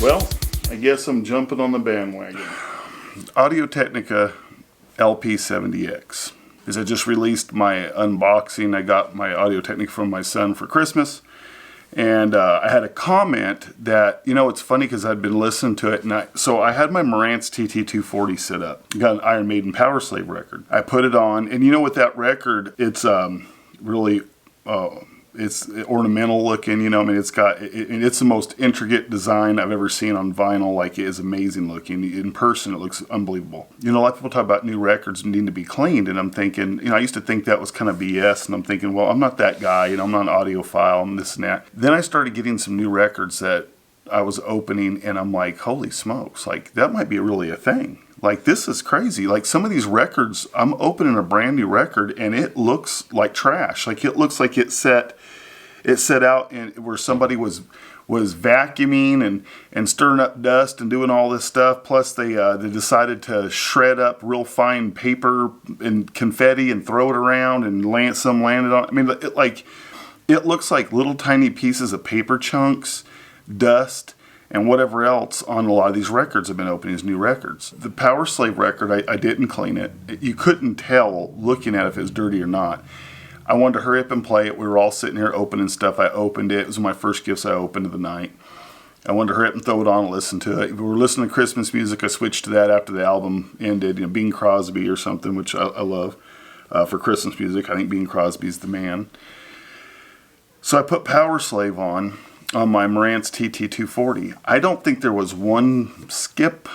Well, I guess I'm jumping on the bandwagon. Audio-Technica LP70X. As I just released my unboxing, I got my Audio-Technica from my son for Christmas. And I had a comment that, you know, it's funny because I'd been listening to it. And so I had my Marantz TT240 set up. I got an Iron Maiden Power Slave record. I put it on. And you know, with that record, it's really... it's ornamental looking, you know. I mean, it's the most intricate design I've ever seen on vinyl. Like, it is amazing looking. In person, it looks unbelievable. You know, a lot of people talk about new records needing to be cleaned, and I'm thinking, you know, I used to think that was kind of BS, and I'm thinking, well, I'm not that guy, you know, I'm not an audiophile, I'm this and that. Then I started getting some new records that I was opening, and I'm like, holy smokes, like, that might be really a thing. Like, this is crazy. Like, some of these records, I'm opening a brand new record, and it looks like trash. Like, it looks like it set out in where somebody was vacuuming and stirring up dust and doing all this stuff. Plus, they decided to shred up real fine paper and confetti and throw it around, and some landed on. I mean, it looks like little tiny pieces of paper chunks, dust, and whatever else on a lot of these records I've been opening, these new records. The Power Slave record, I didn't clean it. You couldn't tell looking at it if it was dirty or not. I wanted to hurry up and play it. We were all sitting here opening stuff. I opened it. It was one of my first gifts I opened of the night. I wanted to hurry up and throw it on and listen to it. If we were listening to Christmas music, I switched to that after the album ended. You know, Bing Crosby or something, which I love for Christmas music. I think Bing Crosby's the man. So I put Power Slave on my Marantz TT240. I don't think there was one skip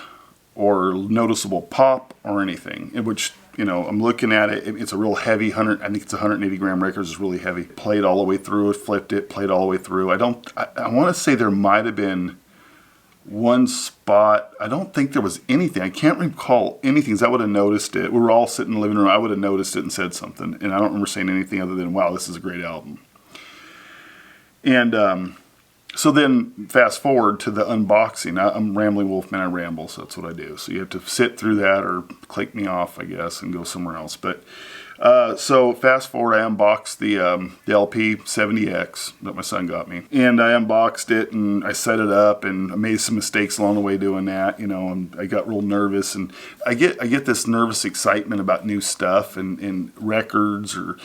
or noticeable pop or anything, in which, you know, I'm looking at it. It's a real heavy I think it's 180 gram record. It's really heavy. Played all the way through it, flipped it, played all the way through. I want to say there might have been one spot. I don't think there was anything. I can't recall anything, because I would have noticed it. We were all sitting in the living room. I would have noticed it and said something. And I don't remember saying anything other than, wow, this is a great album. And so then fast forward to the unboxing. I'm Rambling Wolfman, I ramble, so that's what I do. So you have to sit through that or click me off, I guess, and go somewhere else. But so fast forward, I unboxed the LP70X that my son got me. And I unboxed it, and I set it up, and I made some mistakes along the way doing that, you know, and I got real nervous. And I get this nervous excitement about new stuff and records or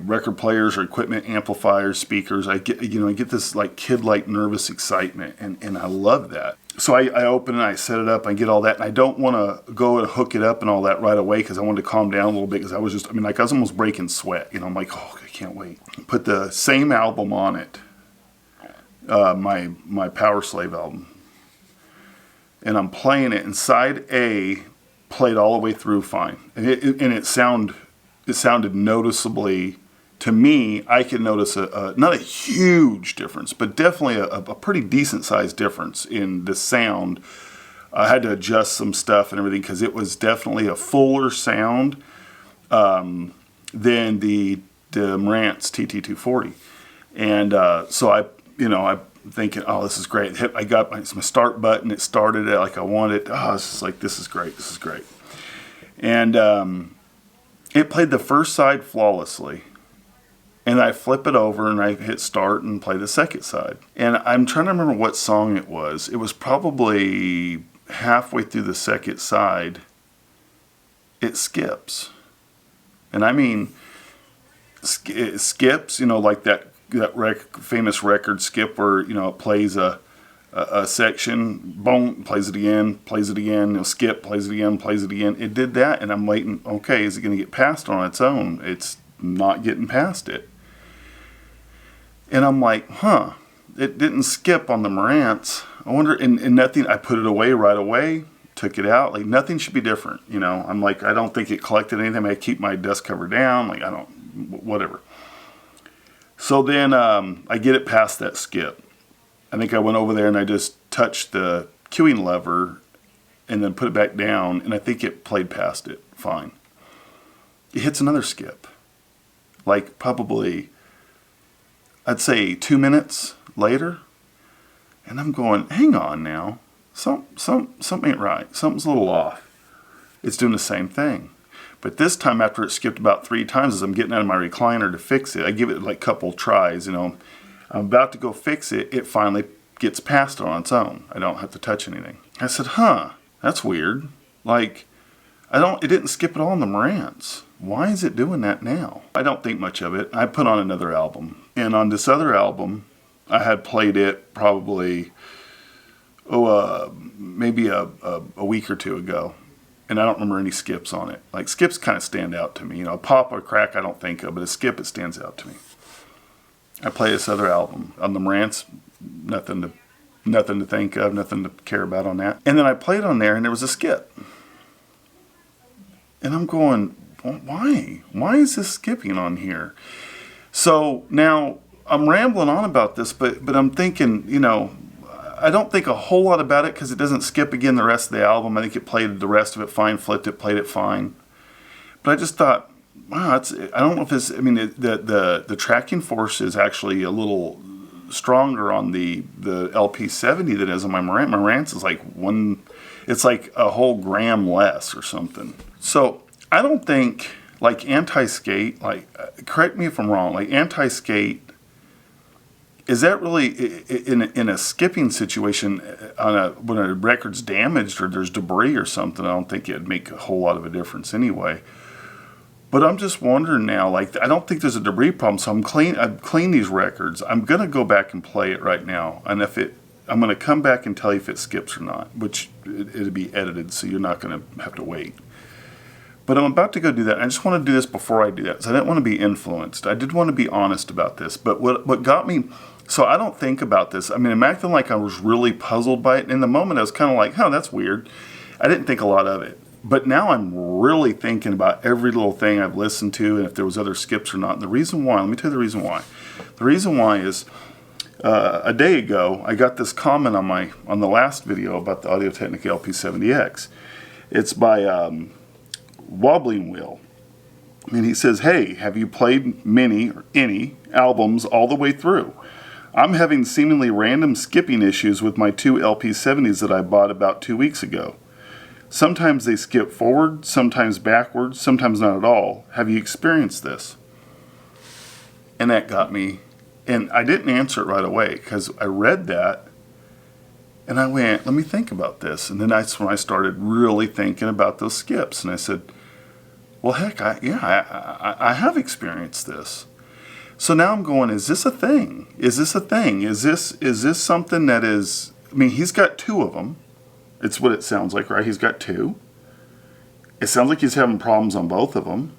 record players or equipment, amplifiers, speakers. I get this like kid-like nervous excitement, and I love that. So I open it, I set it up, I get all that, and I don't want to go and hook it up and all that right away, because I wanted to calm down a little bit, because I was almost breaking sweat. You know, I'm like, oh, I can't wait. Put the same album on it, my Power Slave album, and I'm playing it, and side A played all the way through fine, and it sounded noticeably. To me, I could notice not a huge difference, but definitely a pretty decent sized difference in the sound. I had to adjust some stuff and everything, because it was definitely a fuller sound than the Marantz TT240. And so I'm thinking, oh, this is great. I got my start button. It started it like I wanted. Oh, it's just like, this is great. This is great. And it played the first side flawlessly. And I flip it over and I hit start and play the second side. And I'm trying to remember what song it was. It was probably halfway through the second side. It skips. And I mean, it skips, you know, like that famous record skip where, you know, it plays a section, boom, plays it again, you know, skip, plays it again, plays it again. It did that, and I'm waiting, okay, is it going to get past on its own? It's not getting past it. And I'm like, it didn't skip on the Marantz. I wonder, and nothing, I put it away right away, took it out. Like, nothing should be different, you know. I'm like, I don't think it collected anything. I keep my dust cover down. Like, whatever. So then I get it past that skip. I think I went over there and I just touched the cueing lever and then put it back down, and I think it played past it fine. It hits another skip. Like, probably, I'd say 2 minutes later, and I'm going, hang on now, something ain't right, something's a little off. It's doing the same thing. But this time, after it skipped about 3 times, as I'm getting out of my recliner to fix it, I give it like a couple tries, you know. I'm about to go fix it, it finally gets past it on its own. I don't have to touch anything. I said, huh, that's weird. Like, it didn't skip at all on the Marantz. Why is it doing that now? I don't think much of it. I put on another album. And on this other album, I had played it probably, maybe a week or two ago. And I don't remember any skips on it. Like, skips kind of stand out to me. You know, a pop or crack I don't think of, but a skip, it stands out to me. I play this other album. On the Marantz, nothing to think of, nothing to care about on that. And then I played on there and there was a skip. And I'm going, well, why? Why is this skipping on here? So now I'm rambling on about this, but I'm thinking, you know, I don't think a whole lot about it because it doesn't skip again the rest of the album. I think it played the rest of it fine, flipped it, played it fine. But I just thought, wow, I don't know if it's, I mean, the tracking force is actually a little stronger on the LP70 than it is on my Marantz. My Marantz is like it's like a whole gram less or something. So I don't think, like anti-skate, like, correct me if I'm wrong, like anti-skate, is that really, in a skipping situation, when a record's damaged or there's debris or something, I don't think it'd make a whole lot of a difference anyway. But I'm just wondering now, like, I don't think there's a debris problem, so I've cleaned these records. I'm going to go back and play it right now, and I'm going to come back and tell you if it skips or not, which it'll be edited, so you're not going to have to wait. But I'm about to go do that. I just want to do this before I do that, because I didn't want to be influenced. I did want to be honest about this. But what got me, so I don't think about this. I mean, I'm acting like I was really puzzled by it. In the moment, I was kind of like, oh, that's weird. I didn't think a lot of it. But now I'm really thinking about every little thing I've listened to and if there was other skips or not. And the reason why, let me tell you the reason why. The reason why is a day ago, I got this comment on the last video about the Audio Technica AT-LP70X. It's by Wobbling Wheel. And he says, hey, have you played many or any albums all the way through? I'm having seemingly random skipping issues with my two LP70s that I bought about 2 weeks ago. Sometimes they skip forward, sometimes backwards, sometimes not at all. Have you experienced this? And that got me. And I didn't answer it right away because I read that and I went, let me think about this. And then that's when I started really thinking about those skips. And I said, well, heck, I have experienced this. So now I'm going, is this a thing? Is this a thing? Is this something that is, I mean, he's got two of them. It's what it sounds like, right? He's got two. It sounds like he's having problems on both of them.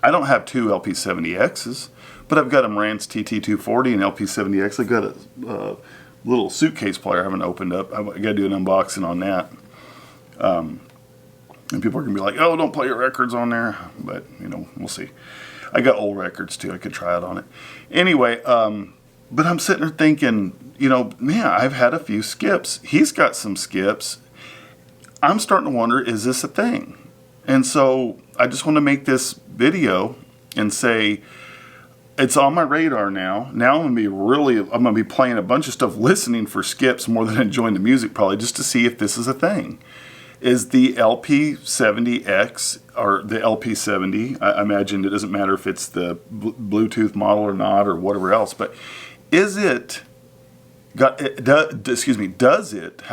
I don't have two LP70Xs, but I've got a Marantz TT240 and LP70X. I've got a little suitcase player I haven't opened up. I got to do an unboxing on that. And people are going to be like, oh, don't play your records on there. But, you know, we'll see. I got old records, too. I could try it on it. Anyway, but I'm sitting there thinking, you know, man, I've had a few skips. He's got some skips. I'm starting to wonder, is this a thing? And so I just want to make this video and say, it's on my radar now. Now I'm going to be playing a bunch of stuff, listening for skips more than enjoying the music probably, just to see if this is a thing. Is the LP70X or the LP70, I imagine it doesn't matter if it's the Bluetooth model or not or whatever else, but does it have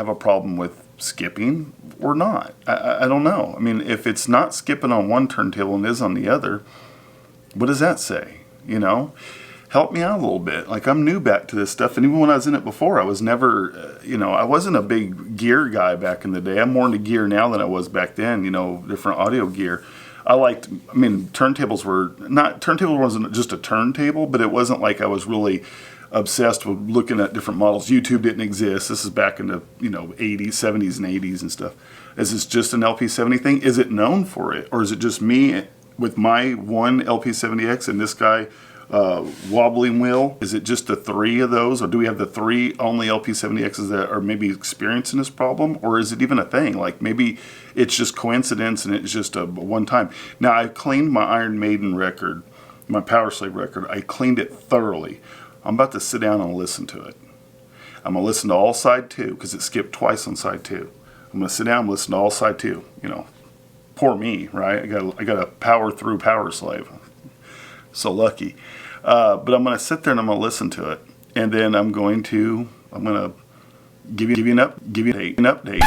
a problem with skipping or not? I don't know. I mean, if it's not skipping on one turntable and is on the other, what does that say? You know, help me out a little bit. Like, I'm new back to this stuff, and even when I was in it before, I was never, you know, I wasn't a big gear guy back in the day. I'm more into gear now than I was back then, you know, different audio gear. Turntables wasn't just a turntable, but it wasn't like I was really obsessed with looking at different models. YouTube didn't exist. This is back in the, you know, 80s, 70s, and 80s and stuff. Is this just an LP70 thing? Is it known for it? Or is it just me with my one LP70X and this guy, Wobbling Wheel? Is it just the three of those? Or do we have the three only LP70Xs that are maybe experiencing this problem? Or is it even a thing? Like, maybe it's just coincidence and it's just a one time. Now, I cleaned my Iron Maiden record, my Power Slave record. I cleaned it thoroughly. I'm about to sit down and listen to it. I'm going to listen to all side 2 because it skipped twice on side 2. I'm going to sit down and listen to all side 2. You know, poor me, right? I got to power through Power Slave. So lucky. But I'm going to sit there and I'm going to listen to it. And then I'm going to I'm gonna give you an update.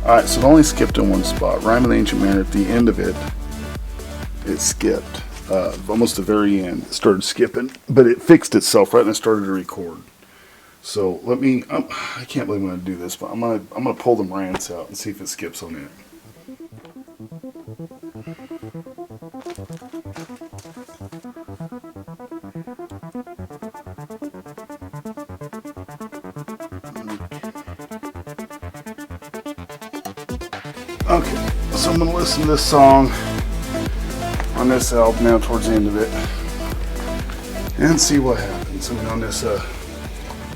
Alright, so it only skipped in one spot. Rhyme of the Ancient Mariner, at the end of it, it skipped. Almost the very end, it started skipping, but it fixed itself right when it started to record. So let me, I can't believe I'm going to do this, but I'm gonna pull the Marantz out and see if it skips on it. Okay, so I'm going to listen to this song on this album now towards the end of it and see what happens. I mean, on this,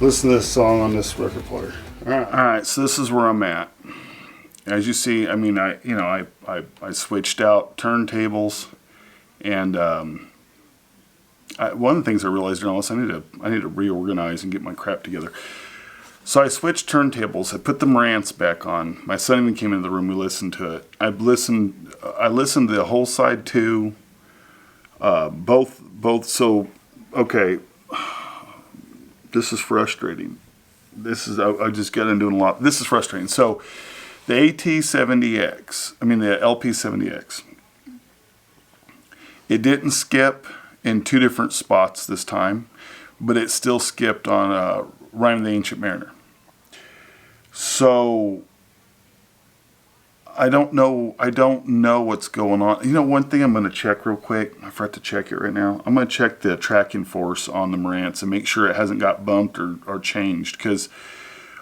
listen to this song on this record player. Alright, so this is where I'm at. As you see, I mean, I switched out turntables, and one of the things I realized during all this, I need to reorganize and get my crap together. So I switched turntables. I put the Marantz back on. My son even came into the room. We listened to it. I listened to the whole side too. Both. So, okay. This is frustrating. I just got into a lot. This is frustrating. So, the AT-70X. I mean the LP70X. It didn't skip in two different spots this time, but it still skipped on Rhyme of the Ancient Mariner. So I don't know what's going on. You know, one thing I'm going to check real quick. I forgot to check it right now. I'm going to check the tracking force on the Marantz and make sure it hasn't got bumped or changed, because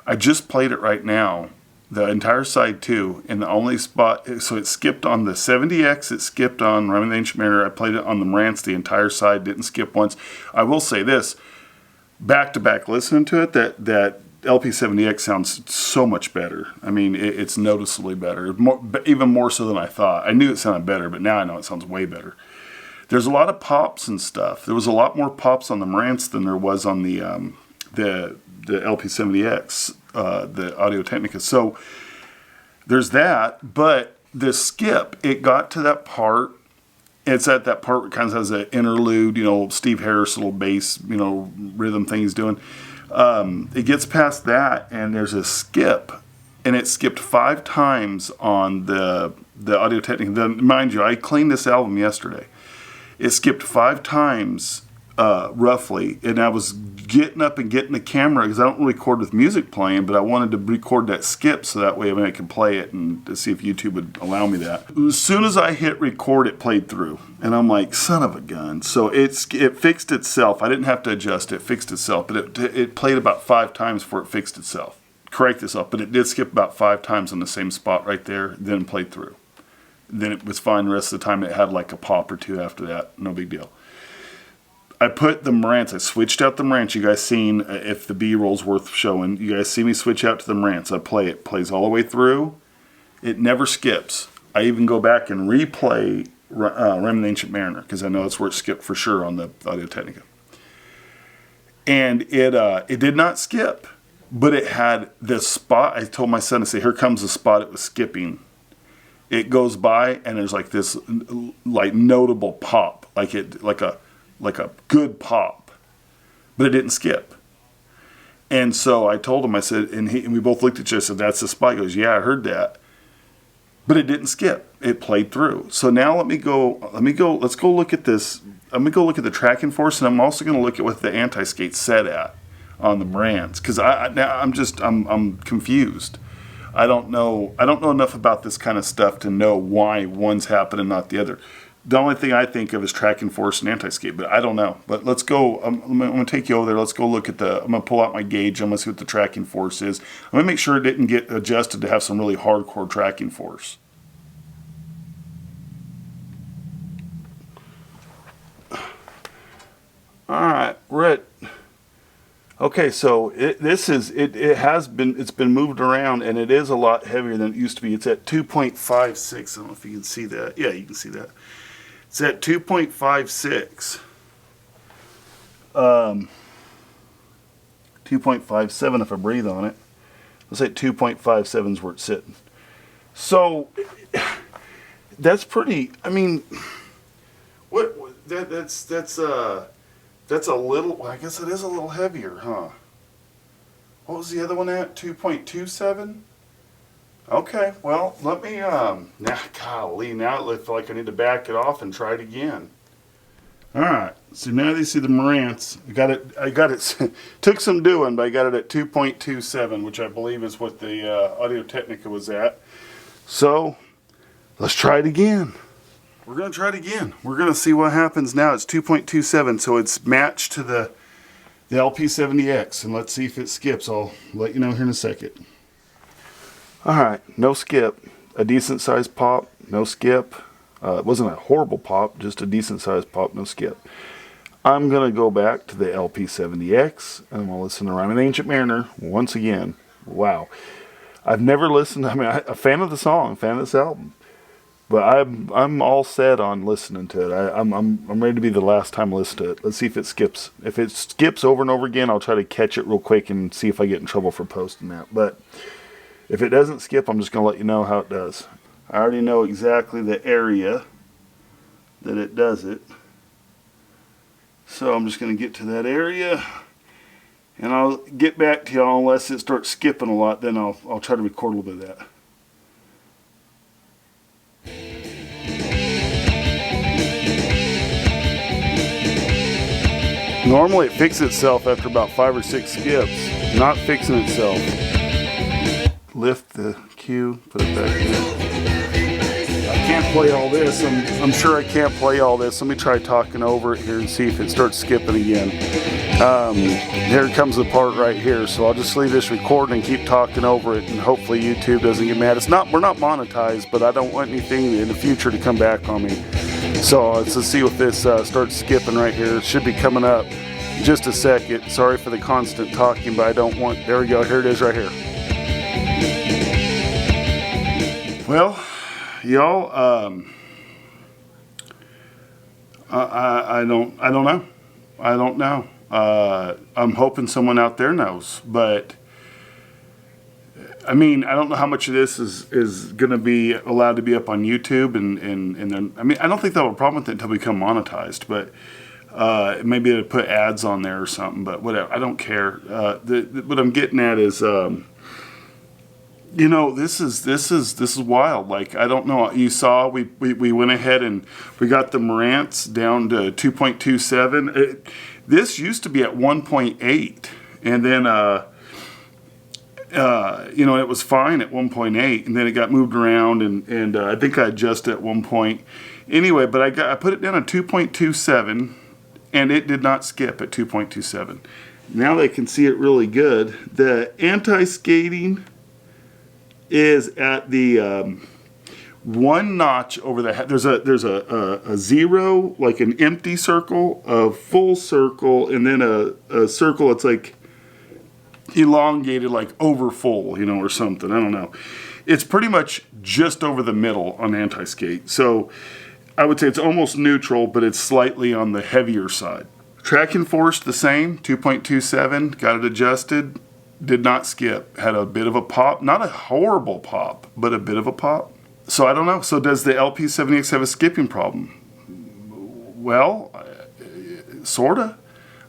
I just played it right now, the entire side too, and the only spot, so it skipped on the 70X, it skipped on Rhyme of the Ancient Mariner. I played it on the Marantz, the entire side, didn't skip once. I will say this, back to back listening to it, that LP70X sounds so much better. I mean, it's noticeably better, even more so than I thought. I knew it sounded better, but now I know it sounds way better. There's a lot of pops and stuff. There was a lot more pops on the Marantz than there was on the LP70X, the Audio Technica. So there's that, but the skip, it got to that part. It's at that part where it kind of has an interlude, you know, Steve Harris little bass, you know, rhythm thing he's doing. It gets past that, and there's a skip, and it skipped 5 times on the Audio Technica. Mind you, I cleaned this album yesterday. It skipped 5 times, roughly, and I was getting up and getting the camera, because I don't record with music playing, but I wanted to record that skip so that way I could play it and to see if YouTube would allow me that. As soon as I hit record, it played through, and I'm like, son of a gun. So it fixed itself. I didn't have to adjust it. It fixed itself, but it played about 5 times before it fixed itself. Correct itself, but it did skip about 5 times on the same spot right there, then played through. Then it was fine the rest of the time. It had like a pop or two after that. No big deal. I put the Marantz, I switched out the Marantz. You guys seen, if the B-roll's worth showing, you guys see me switch out to the Marantz. I play it, plays all the way through. It never skips. I even go back and replay Rhyme of the Ancient Mariner, because I know that's where it skipped for sure on the Audio Technica. And it did not skip, but it had this spot. I told my son to say, here comes the spot it was skipping. It goes by, and there's like this like notable pop, like a good pop, but it didn't skip. And so I told him, I said, and we both looked at each other, I said, that's the spot. He goes, yeah, I heard that. But it didn't skip. It played through. So now let's go look at this. I'm going to go look at the tracking force, and I'm also going to look at what the anti-skate's set at on the Marantz, because I'm confused. I don't know enough about this kind of stuff to know why one's happening and not the other. The only thing I think of is tracking force and anti-skate, but I don't know. But let's go. I'm going to take you over there. Let's go look at I'm going to pull out my gauge. I'm going to see what the tracking force is. I'm going to make sure it didn't get adjusted to have some really hardcore tracking force. All right, we're at. Okay, so it's been moved around, and it is a lot heavier than it used to be. It's at 2.56. I don't know if you can see that. Yeah, you can see that. It's at 2.56. 2.57 if I breathe on it. Let's say 2.57 is where it's sitting. So that's pretty. I mean, that's a little. Well, I guess it is a little heavier, huh? What was the other one at? 2.27. Okay, well, let me, now, golly, now it looks like I need to back it off and try it again. Alright, so now you see the Marantz. I got it, took some doing, but I got it at 2.27, which I believe is what the Audio Technica was at. So, let's try it again. We're going to try it again. We're going to see what happens now. It's 2.27, so it's matched to the LP70X, and let's see if it skips. I'll let you know here in a second. Alright, no skip. A decent sized pop, no skip. It wasn't a horrible pop, just a decent sized pop, no skip. I'm going to go back to the LP70X and I'm going to listen to Rhyme and Ancient Mariner once again. Wow. I've never listened, I'm a fan of the song, fan of this album. But I'm all set on listening to it. I'm ready to be the last time I listen to it. Let's see if it skips. If it skips over and over again, I'll try to catch it real quick and see if I get in trouble for posting that. But if it doesn't skip, I'm just going to let you know how it does. I already know exactly the area that it does it. So I'm just going to get to that area. And I'll get back to y'all unless it starts skipping a lot. Then I'll try to record a little bit of that. Normally it fixes itself after about 5 or 6 skips. Not fixing itself. Lift the cue, put it back in. I can't play all this. I'm sure I can't play all this. Let me try talking over it here and see if it starts skipping again. Here comes the part right here. So I'll just leave this recording and keep talking over it, and hopefully YouTube doesn't get mad. We're not monetized, but I don't want anything in the future to come back on me. So let's see if this starts skipping right here. It should be coming up in just a second. Sorry for the constant talking, but I don't want. There we go. Here it is right here. Well, y'all, I don't know. I'm hoping someone out there knows, but I mean, I don't know how much of this is going to be allowed to be up on YouTube, and then, I mean, I don't think they'll have a problem with it until we become monetized, but maybe they'll put ads on there or something, but whatever, I don't care. What I'm getting at is, you know, this is wild. Like, I don't know. You saw we went ahead and we got the Marantz down to 2.27. This used to be at 1.8, and then you know, it was fine at 1.8, and then it got moved around, and I think I adjusted at one point. Anyway, but I put it down at 2.27, and it did not skip at 2.27. Now they can see it really good. The anti-skating is at the one notch over the head. There's a zero, like an empty circle, a full circle, and then a circle that's like elongated, like over full, you know, or something. I don't know. It's pretty much just over the middle on anti-skate. So I would say it's almost neutral, but it's slightly on the heavier side. Tracking force the same, 2.27, got it adjusted. Did not skip. Had a bit of a pop. Not a horrible pop, but a bit of a pop. So I don't know. So does the LP70X have a skipping problem? Well, sorta.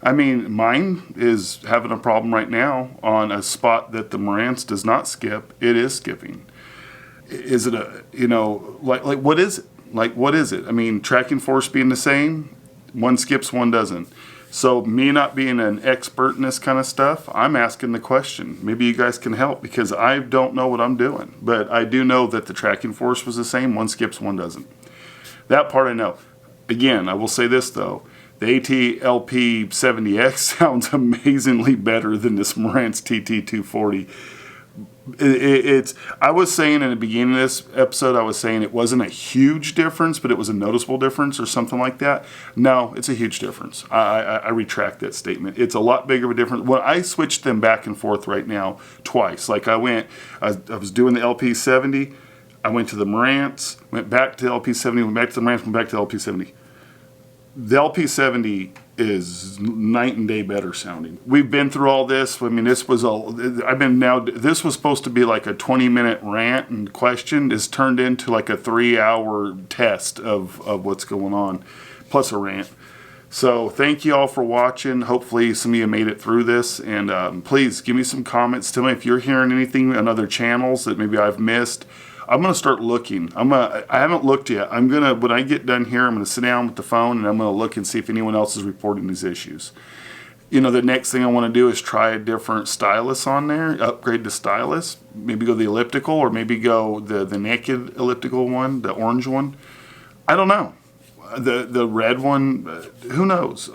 I mean, mine is having a problem right now on a spot that the Marantz does not skip. It is skipping. Is it a, you know, like what is it? Like, what is it? I mean, tracking force being the same, one skips, one doesn't. So me not being an expert in this kind of stuff, I'm asking the question. Maybe you guys can help, because I don't know what I'm doing. But I do know that the tracking force was the same. One skips, one doesn't. That part I know. Again, I will say this though. The AT-LP70X sounds amazingly better than this Marantz TT240. I was saying in the beginning of this episode, I was saying it wasn't a huge difference, but it was a noticeable difference or something like that. No, it's a huge difference. I retract that statement. It's a lot bigger of a difference. When I switched them back and forth right now twice, like I was doing the LP70, I went to the Marantz, went back to the LP70, went back to the Marantz, went back to the LP70. The LP70 is night and day better sounding. We've been through all this. I mean, this was this was supposed to be like a 20-minute rant and question. It's turned into like a 3-hour test of what's going on, plus a rant. So thank you all for watching. Hopefully some of you made it through this, and please give me some comments. Tell me if you're hearing anything on other channels that maybe I've missed. I'm gonna start looking. I haven't looked yet. When I get done here, I'm gonna sit down with the phone and I'm gonna look and see if anyone else is reporting these issues. You know, the next thing I want to do is try a different stylus on there, upgrade the stylus, maybe go the elliptical, or maybe go the naked elliptical one, the orange one. I don't know. The red one, who knows?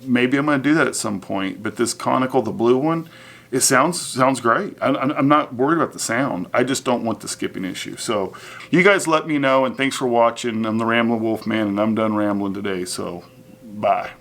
Maybe I'm going to do that at some point. But this conical, the blue one, it sounds great. I'm not worried about the sound. I just don't want the skipping issue. So you guys let me know, and thanks for watching. I'm the Ramblin' Wolf Man, and I'm done rambling today. So bye.